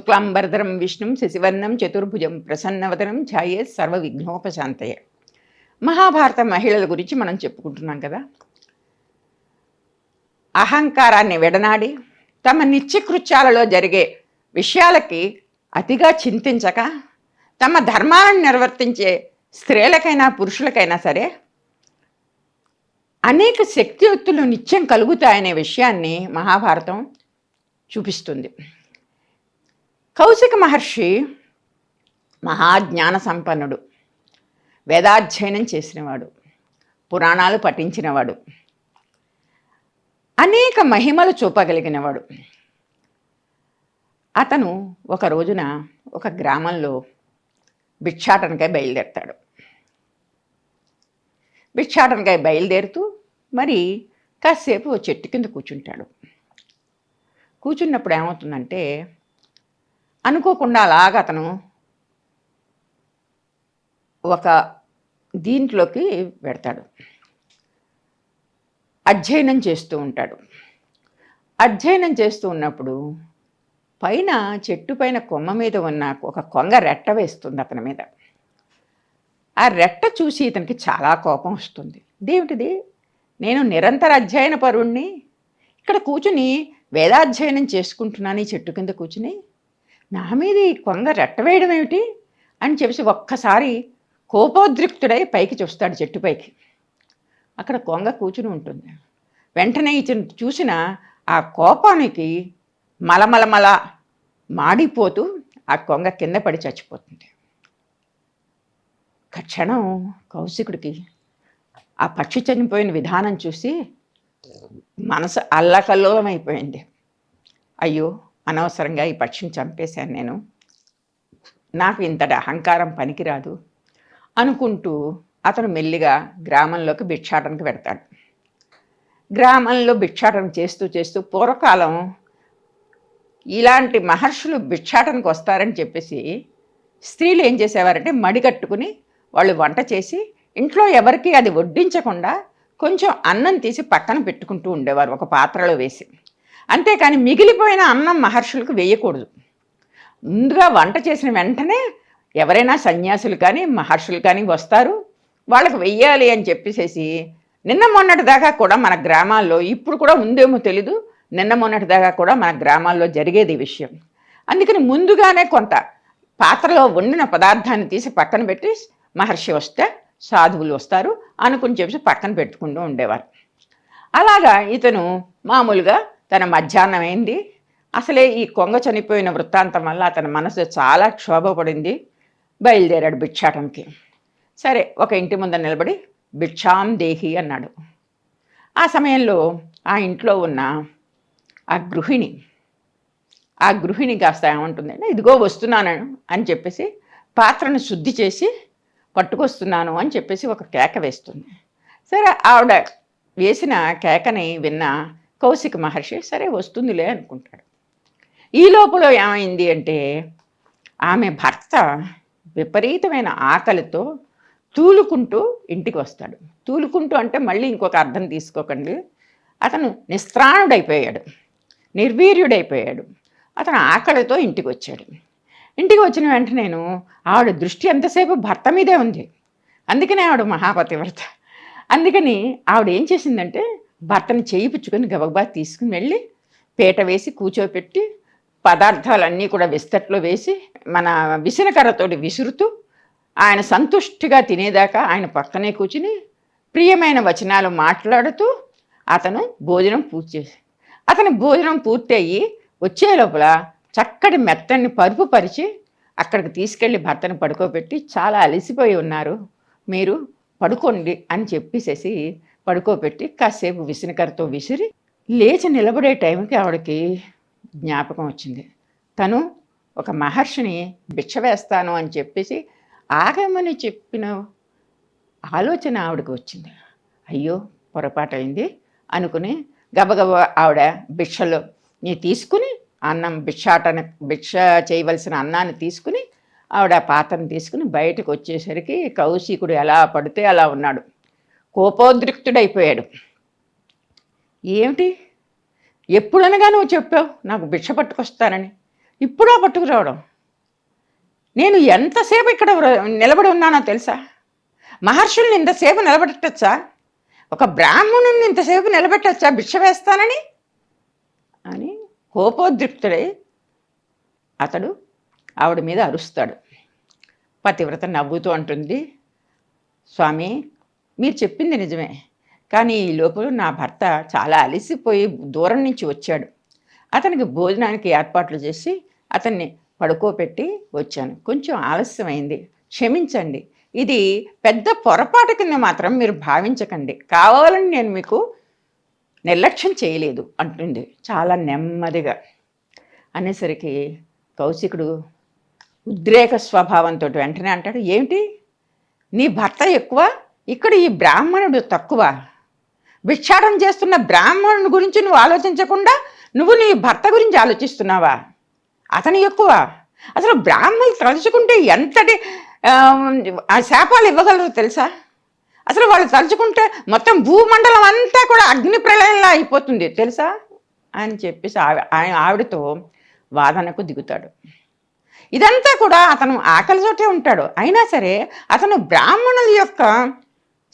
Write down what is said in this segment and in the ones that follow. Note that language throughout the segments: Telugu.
శుక్లాంబరధరం విష్ణుం శశివర్ణం చతుర్భుజం ప్రసన్నవదనం ఛాయే సర్వ విఘ్నోపశాంతయే. మహాభారత మహిళల గురించి మనం చెప్పుకుంటున్నాం కదా. అహంకారాన్ని విడనాడి తమ నిత్యకృత్యాలలో జరిగే విషయాలకి అతిగా చింతించక తమ ధర్మాలను నిర్వర్తించే స్త్రీలకైనా పురుషులకైనా సరే అనేక శక్తియుక్తులు నిత్యం కలుగుతాయనే విషయాన్ని మహాభారతం చూపిస్తుంది. కౌశిక మహర్షి మహాజ్ఞాన సంపన్నుడు, వేదాధ్యయనం చేసినవాడు, పురాణాలు పఠించినవాడు, అనేక మహిమలు చూపగలిగినవాడు. అతను ఒక రోజున ఒక గ్రామంలో భిక్షాటనకై బయలుదేరతాడు. భిక్షాటనకై బయలుదేరుతూ మరి కాసేపు ఓ చెట్టు కింద కూర్చుంటాడు. కూర్చున్నప్పుడు ఏమవుతుందంటే అనుకోకుండా అలాగ అతను ఒక దీంట్లోకి పెడతాడు. అధ్యయనం చేస్తూ ఉంటాడు. అధ్యయనం చేస్తూ ఉన్నప్పుడు పైన చెట్టు పైన కొమ్మ మీద ఉన్న ఒక కొంగ రెట్ట వేస్తుంది అతని మీద. ఆ రెట్ట చూసి ఇతనికి చాలా కోపం వస్తుంది. దేవుటిది, నేను నిరంతర అధ్యయన పరుణ్ణి, ఇక్కడ కూర్చుని వేదాధ్యయనం చేసుకుంటున్నాను ఈ చెట్టు కింద కూర్చుని, నా మీద ఈ కొంగ రెట్ట వేయడం ఏమిటి అని చెప్పేసి ఒక్కసారి కోపోద్రిక్తుడై పైకి చూస్తాడు. చెట్టు పైకి అక్కడ కొంగ కూర్చుని ఉంటుంది. వెంటనే ఇతను చూసిన ఆ కోపానికి మలమలమల మాడిపోతూ ఆ కొంగ కింద పడి చచ్చిపోతుంది. ఒక క్షణం కౌశికుడికి ఆ పక్షి చనిపోయిన విధానం చూసి మనసు అల్లకల్లోలమైపోయింది. అయ్యో, అనవసరంగా ఈ పక్షిని చంపేశాను నేను, నాకు ఇంతటి అహంకారం పనికిరాదు అనుకుంటూ అతను మెల్లిగా గ్రామంలోకి భిక్షాటనకు పెడతాడు. గ్రామంలో భిక్షాటన చేస్తూ చేస్తూ పూర్వకాలం ఇలాంటి మహర్షులు భిక్షాటనకు వస్తారని చెప్పేసి స్త్రీలు ఏం చేసేవారంటే మడిగట్టుకుని వాళ్ళు వంట చేసి ఇంట్లో ఎవరికి అది వడ్డించకుండా కొంచెం అన్నం తీసి పక్కన పెట్టుకుంటూ ఉండేవారు ఒక పాత్రలో వేసి. అంతేకాని మిగిలిపోయిన అన్నం మహర్షులకు వేయకూడదు. ముందుగా వంట చేసిన వెంటనే ఎవరైనా సన్యాసులు కానీ మహర్షులు కానీ వస్తారు, వాళ్ళకు వెయ్యాలి అని చెప్పేసేసి నిన్న మొన్నటి దాకా కూడా మన గ్రామాల్లో, ఇప్పుడు కూడా ఉందేమో తెలీదు, నిన్న మొన్నటి దాకా కూడా మన గ్రామాల్లో జరిగేది ఈ విషయం. అందుకని ముందుగానే కొంత పాత్రలో వండిన పదార్థాన్ని తీసి పక్కన పెట్టి మహర్షి వస్తే సాధువులు వస్తారు అనుకుని చెప్పి పక్కన పెట్టుకుంటూ ఉండేవారు. అలాగా ఇతను మామూలుగా తన మధ్యాహ్నం అయింది. అసలే ఈ కొంగ చనిపోయిన వృత్తాంతం వల్ల అతని మనసు చాలా క్షోభపడింది. బయలుదేరాడు భిక్షాటనకి. సరే, ఒక ఇంటి ముందర నిలబడి భిక్షాం దేహి అన్నాడు. ఆ సమయంలో ఆ ఇంట్లో ఉన్న ఆ గృహిణి కాస్త ఏమంటుందంటే, ఇదిగో వస్తున్నాను అని చెప్పేసి పాత్రను శుద్ధి చేసి పట్టుకొస్తున్నాను అని చెప్పేసి ఒక కేక వేస్తుంది. సరే, ఆవిడ వేసిన కేకని విన్న కౌశిక మహర్షి సరే వస్తుందిలే అనుకుంటాడు. ఈ లోపల ఏమైంది అంటే ఆమె భర్త విపరీతమైన ఆకలితో తూలుకుంటూ ఇంటికి వస్తాడు. తూలుకుంటూ అంటే మళ్ళీ ఇంకొక అర్థం తీసుకోకండి, అతను నిస్త్రాణుడైపోయాడు, నిర్వీర్యుడైపోయాడు. అతను ఆకలితో ఇంటికి వచ్చాడు. ఇంటికి వచ్చిన వెంటనే ఆవిడ దృష్టి ఎంతసేపు భర్త మీదే ఉంది. అందుకనే ఆవిడ మహాపతివ్రత. అందుకని ఆవిడ ఏం చేసిందంటే భర్తను చేయి పుచ్చుకొని గబగబా తీసుకుని వెళ్ళి పీట వేసి కూర్చోపెట్టి పదార్థాలన్నీ కూడా విస్తట్లో వేసి మన విసనకర్రతోటి విసురుతూ ఆయన సంతుష్టిగా తినేదాకా ఆయన పక్కనే కూర్చుని ప్రియమైన వచనాలు మాట్లాడుతూ అతను భోజనం పూర్తి అయ్యి వచ్చే లోపల చక్కటి మెత్తని పరుపు పరిచి అక్కడికి తీసుకెళ్ళి భర్తను పడుకోబెట్టి, చాలా అలసిపోయి ఉన్నారు మీరు పడుకోండి అని చెప్పేసేసి పడుకోబెట్టి కాసేపు విసనకర్రతో విసిరి లేచి నిలబడే టైంకి ఆవిడకి జ్ఞాపకం వచ్చింది. తను ఒక మహర్షిని భిక్ష వేస్తాను అని చెప్పేసి ఆగమని చెప్పిన ఆలోచన ఆవిడకి వచ్చింది. అయ్యో, పొరపాటైంది అనుకుని గబగబ ఆవిడ భిక్షలో తీసుకుని అన్నం భిక్ష చేయవలసిన అన్నాన్ని తీసుకుని ఆవిడ పాత్రను తీసుకుని బయటకు వచ్చేసరికి కౌశికుడు ఎలా పడితే అలా ఉన్నాడు. కోపోద్రిక్తుడైపోయాడు. ఏమిటి, ఎప్పుడనగా నువ్వు చెప్పావు నాకు భిక్ష పట్టుకొస్తానని, ఇప్పుడా పట్టుకురావడం? నేను ఎంతసేపు ఇక్కడ నిలబడి ఉన్నానో తెలుసా? మహర్షుల్ని ఇంతసేపు నిలబెట్టచ్చా? ఒక బ్రాహ్మణుని ఇంతసేపు నిలబెట్టచ్చా భిక్ష వేస్తానని అని కోపోద్రిక్తుడై అతడు ఆవిడ మీద అరుస్తాడు. పతివ్రత నవ్వుతూ అంటుంది, స్వామి మీరు చెప్పింది నిజమే, కానీ ఈ లోపల నా భర్త చాలా అలసిపోయి దూరం నుంచి వచ్చాడు. అతనికి భోజనానికి ఏర్పాట్లు చేసి అతన్ని పడుకోబెట్టి వచ్చాను. కొంచెం ఆలస్యమైంది, క్షమించండి. ఇది పెద్ద పొరపాటు కింద మాత్రం మీరు భావించకండి. కావాలని నేను మీకు నిర్లక్ష్యం చేయలేదు అంటుంది చాలా నెమ్మదిగా. అనేసరికి కౌశికుడు ఉద్రేక స్వభావంతో వెంటనే అంటాడు, ఏమిటి నీ భర్త ఎక్కువ, ఇక్కడ ఈ బ్రాహ్మణుడు తక్కువ? భిక్షాటన చేస్తున్న బ్రాహ్మణుడి గురించి నువ్వు ఆలోచించకుండా నువ్వు నీ భర్త గురించి ఆలోచిస్తున్నావా? అతను ఎక్కువ? అసలు బ్రాహ్మణులు తలుచుకుంటే ఎంతటి శాపాలు ఇవ్వగలరు తెలుసా? అసలు వాళ్ళు తలుచుకుంటే మొత్తం భూమండలం అంతా కూడా అగ్ని ప్రళయంలా అయిపోతుంది తెలుసా అని చెప్పేసి ఆవిడతో వాదనకు దిగుతాడు. ఇదంతా కూడా అతను ఆకలితోటే ఉంటాడు, అయినా సరే అతను బ్రాహ్మణుల యొక్క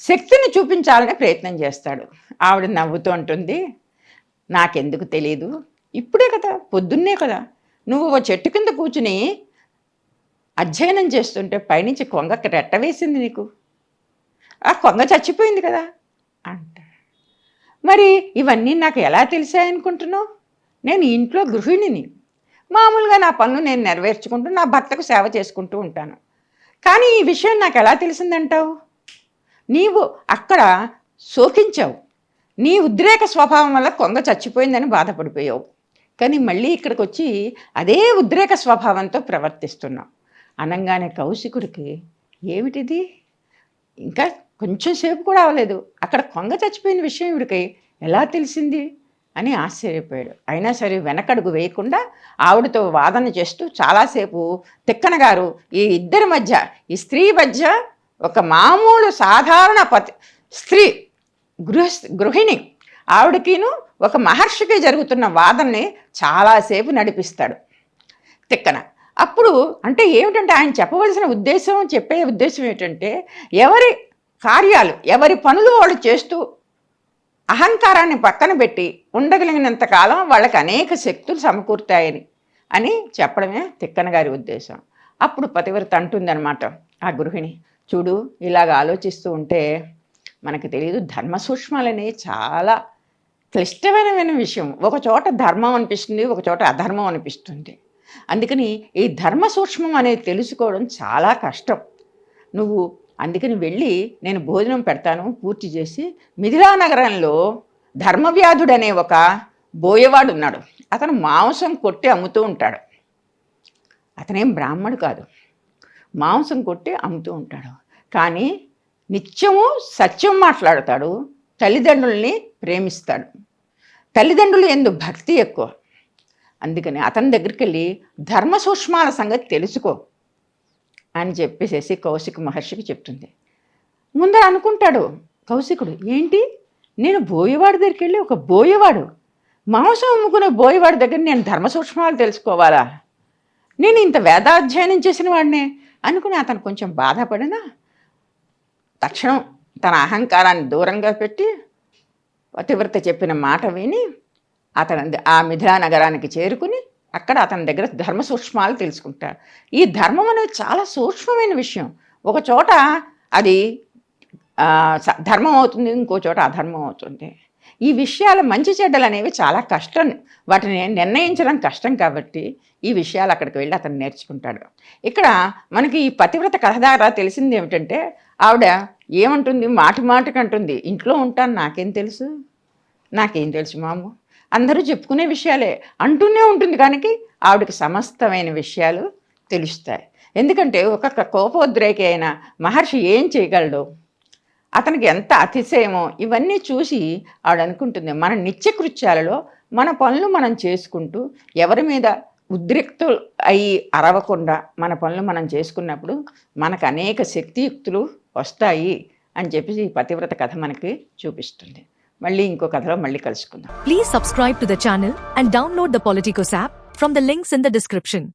శక్తిని చూపించాలని ప్రయత్నం చేస్తాడు. ఆవిడ నవ్వుతూ ఉంటుంది, నాకెందుకు తెలియదు, ఇప్పుడే కదా, పొద్దున్నే కదా నువ్వు ఓ చెట్టు కింద కూర్చుని అధ్యయనం చేస్తుంటే పైనుంచి కొంగకి రెట్ట వేసింది నీకు, ఆ కొంగ చచ్చిపోయింది కదా అంట. మరి ఇవన్నీ నాకు ఎలా తెలిసాయనుకుంటున్నావు? నేను ఇంట్లో గృహిణిని, మామూలుగా నా పనులు నేను నెరవేర్చుకుంటూ నా భర్తకు సేవ చేసుకుంటూ ఉంటాను. కానీ ఈ విషయం నాకు ఎలా తెలిసిందంటావు? నీవు అక్కడ శోకించావు, నీ ఉద్రేక స్వభావం వల్ల కొంగ చచ్చిపోయిందని బాధపడిపోయావు, కానీ మళ్ళీ ఇక్కడికి వచ్చి అదే ఉద్రేక స్వభావంతో ప్రవర్తిస్తున్నావు అనగానే కౌశికుడికి ఏమిటిది, ఇంకా కొంచెం సేపు కూడా అవ్వలేదు, అక్కడ కొంగ చచ్చిపోయిన విషయం ఇవిడికి ఎలా తెలిసింది అని ఆశ్చర్యపోయాడు. అయినా సరే వెనకడుగు వేయకుండా ఆవిడతో వాదన చేస్తూ చాలాసేపు తిక్కన గారు ఈ ఇద్దరి మధ్య, ఈ స్త్రీ మధ్య, ఒక మామూలు సాధారణ స్త్రీ గృహిణి ఆవిడకిను ఒక మహర్షికి జరుగుతున్న వాదనని చాలాసేపు నడిపిస్తాడు తిక్కన. అప్పుడు అంటే ఏమిటంటే ఆయన చెప్పవలసిన ఉద్దేశం, చెప్పే ఉద్దేశం ఏమిటంటే ఎవరి కార్యాలు ఎవరి పనులు వాళ్ళు చేస్తూ అహంకారాన్ని పక్కన పెట్టి ఉండగలిగినంత కాలం వాళ్ళకి అనేక శక్తులు సమకూరుతాయని అని చెప్పడమే తిక్కన గారి ఉద్దేశం. అప్పుడు పతివ్రత అంటుందన్నమాట ఆ గృహిణి, చూడు ఇలాగ ఆలోచిస్తూ ఉంటే మనకు తెలియదు, ధర్మ సూక్ష్మాలనేవి చాలా క్లిష్టమైన విషయం. ఒక చోట ధర్మం అనిపిస్తుంది, ఒక చోట అధర్మం అనిపిస్తుంది. అందుకని ఈ ధర్మ సూక్ష్మం అనేది తెలుసుకోవడం చాలా కష్టం. నువ్వు అందుకని వెళ్ళి నేను భోజనం పెడతాను పూర్తి చేసి, మిథిలా నగరంలో ధర్మవ్యాధుడు అనే ఒక బోయవాడు ఉన్నాడు, అతను మాంసం కొట్టి అమ్ముతూ ఉంటాడు. అతనేం బ్రాహ్మడు కాదు, మాంసం కొట్టి అమ్ముతూ ఉంటాడు, కానీ నిత్యము సత్యం మాట్లాడతాడు, తల్లిదండ్రుల్ని ప్రేమిస్తాడు, తల్లిదండ్రులు యందు భక్తి ఎక్కువ. అందుకని అతని దగ్గరికి వెళ్ళి ధర్మ సూక్ష్మాల సంగతి తెలుసుకో అని చెప్పేసేసి కౌశిక మహర్షికి చెప్తుంది. ముందర అనుకుంటాడు కౌశికుడు, ఏంటి నేను బోయవాడి దగ్గరికి వెళ్ళి, ఒక బోయవాడు మాంసం అమ్ముకునే బోయవాడి దగ్గర నేను ధర్మ సూక్ష్మాలు తెలుసుకోవాలా, నేను ఇంత వేదాధ్యయనం చేసిన వాడినే అనుకుని అతను కొంచెం బాధపడినా తక్షణం తన అహంకారాన్ని దూరంగా పెట్టి పతివ్రత చెప్పిన మాట విని అతను ఆ మిథిలా నగరానికి చేరుకుని అక్కడ అతని దగ్గర ధర్మ సూక్ష్మాలు తెలుసుకుంటాడు. ఈ ధర్మం అనేది చాలా సూక్ష్మమైన విషయం. ఒక చోట అది ధర్మం అవుతుంది, ఇంకో చోట అధర్మం అవుతుంది. ఈ విషయాల మంచి చెడ్డలు అనేవి చాలా కష్టం, వాటిని నిర్ణయించడం కష్టం. కాబట్టి ఈ విషయాలు అక్కడికి వెళ్ళి అతను నేర్చుకుంటాడు. ఇక్కడ మనకి ఈ పతివ్రత కథ ద్వారా తెలిసింది ఏమిటంటే, ఆవిడ ఏమంటుంది, మాటి మాటికి అంటుంది, ఇంట్లో ఉంటాను నాకేం తెలుసు, నాకేం తెలుసు మాము, అందరూ చెప్పుకునే విషయాలే అంటూనే ఉంటుంది. కానీ ఆవిడకి సమస్తమైన విషయాలు తెలుస్తాయి. ఎందుకంటే ఒక కోపోద్రేకి అయిన మహర్షి ఏం చేయగలడు, అతనికి ఎంత అతిశయమో ఇవన్నీ చూసి ఆవిడ అనుకుంటుంది, మన నిత్యకృత్యాలలో మన పనులు మనం చేసుకుంటూ ఎవరి మీద ఉద్రిక్తులు అయి అరవకుండా మన పనులు మనం చేసుకున్నప్పుడు మనకు అనేక శక్తియుక్తులు వస్తాయి అని చెప్పేసి ఈ పతివ్రత కథ మనకి చూపిస్తుంది. మళ్ళీ ఇంకో కథలో మళ్ళీ కలుసుకుందాం. Please subscribe to the channel and download the Politicos app from the links in the description.